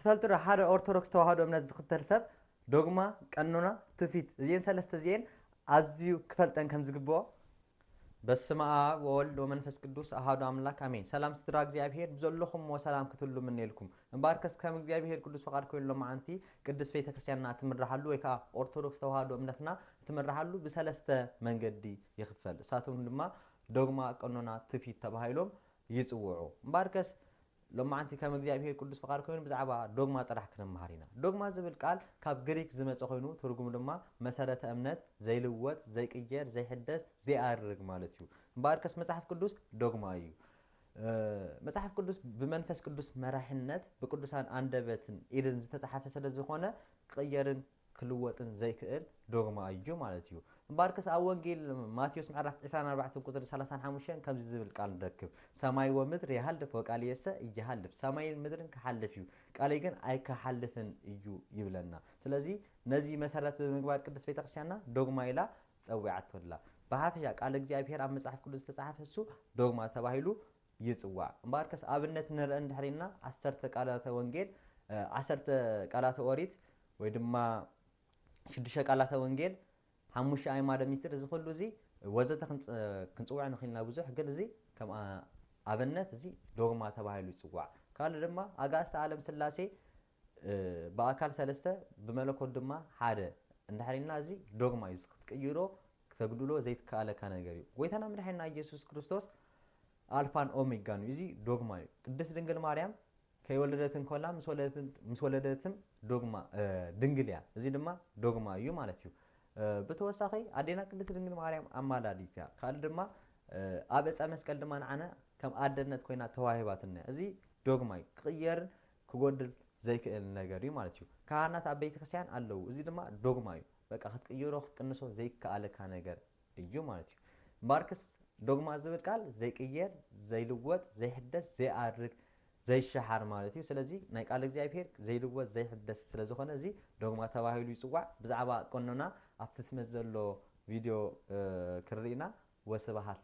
تفلتر حدا أرثوذكس توحدو أمنات زختر سب دوغما قانونا تفيت زين سلسته زين أزيو كفلتن كم زقبو بسم الله وولد ومنفس قدوس أحد أملاك آمين سلام ستراك زيابير بزلكم وسلام كتلو من لكم مباركس كم زيابير قدوس فقار كله معانتي قدس بيت كريستياننا تمرحلو ويكا أرثوذكس توحدو أمنتنا تمرحلو بسلسته منقدي يخفل ساتهم لما دوغما قانونا تفيت تبهايلهم يصوعوا مباركس لما أنت كم እግዚአብሔር ቅዱስ ፈቃድ ኮይኑ ብዛዕባ ዶግማ ጥራሕ ክነመሃሪና ዶግማ ዝብል ቃል ካብ ግሪክ ዝመጸ ኮይኑ ትርጉሙ ድማ መሰረተ እምነት ዘይልወጥ ዘይቅየር ዘይሕደስ ዘይአርግ ማለት እዩ እምበርከስ መጽሐፍ ቅዱስ ዶግማ እዩ መጽሐፍ ቅዱስ በመንፈስ ቅዱስ መራሕነት በቅዱሳን አንደበትን ኢድን ዝተጻሐፈ ስለዝኾነ ቅየርን ክልወጥን ዘይክእል ዶግማ እዩ ማለት እዩ እምበርከስ ኣብ ወንጌል ማቴዎስ ምዕራፍ 24 ቁጥር 35 ከም ዝብል ቃል ንረክብ ሰማይ ወምድር ይሃልፍ ወቃልየሰ ይሃልፍ ሰማይን ምድርን ክሓልፍ እዩ ቃልይ ግን ኣይክሓልፍን እዩ ይብለና ስለዚ ነዚ መሰረት በመግባር ቅዱስ ቤተክርስቲያንና ዶግማ ኢላ ጸዊዓቶላ በሐፈሻ ቃል እግዚአብሔር ኣብ መጽሐፍ ቅዱስ ተጻሐፈ እሱ ዶግማ ተባሂሉ ይጽዋዕ እምበርከስ ኣብነት ንርኢ እንድሕሪና 10 ቃላተ ወንጌል 10 ቃላተ ኦሪት ወይ ድማ 6 ቃላተ ወንጌል 5 ኣእማደ ሚስጥር እዚ ሁሉ እዚ ወዘተ ክንጽዋዕ ንኽልና ብዙሕ ግን እዚ ከም ኣብነት እዚ ዶግማ ተባሂሉ ይጽዋዕ ካል ድማ ኣጋስተ ዓለም ስላሴ በአካል ሰለስተ በመለኮት ድማ ሓደ እንድሕሪና እዚ ዶግማ እዩ ክትቀይሮ ክትግድሎ ዘይትካለካ ነገር እዩ ጎይታና መድኃኒትና ኢየሱስ ክርስቶስ አልፋን ኦሜጋን እዩ እዚ ዶግማ እዩ ቅድስት ድንግል ማርያም ከይወለደትን ኮላ ምስ ወለደትም ዶግማ ድንግልያ እዚ ድማ ዶግማ እዩ ማለት እዩ በተወሳኺ አዴና ቅድስት ድንግል ማርያም አማላዲታ ካል ድማ ኣብ ዕፀ መስቀል ድማ ንዓነ ከም አደነት ኮይና ተዋሂባትና እዚ ዶግማ እዩ ክቅየርን ክጎድል ዘይክእል ነገር እዩ ማለት እዩ ካህናት ኣብ ቤተ ክርስቲያን ኣለው እዚ ድማ ዶግማ እዩ በቃ ክትቀይሮ ክትቅንሶ ዘይከኣለካ ነገር እዩ ማለት እዩ ማርክስ ዶግማ ዝብል ቃል ዘይቅየር ዘይልወጥ ዘይሕደስ ዘይአርግ ዘይሸሓር ማለት እዩ ስለዚ ናይ ቃል እግዚአብሔር ዘይልወጥ ዘይሕደስ ስለዝኾነ እዚ ዶግማ ተባሂሉ ይጽዋዕ ብዛዕባ ቆኖና ኣብቲ ስመት ዘሎ ቪድዮ ክርኢና ወስብሃት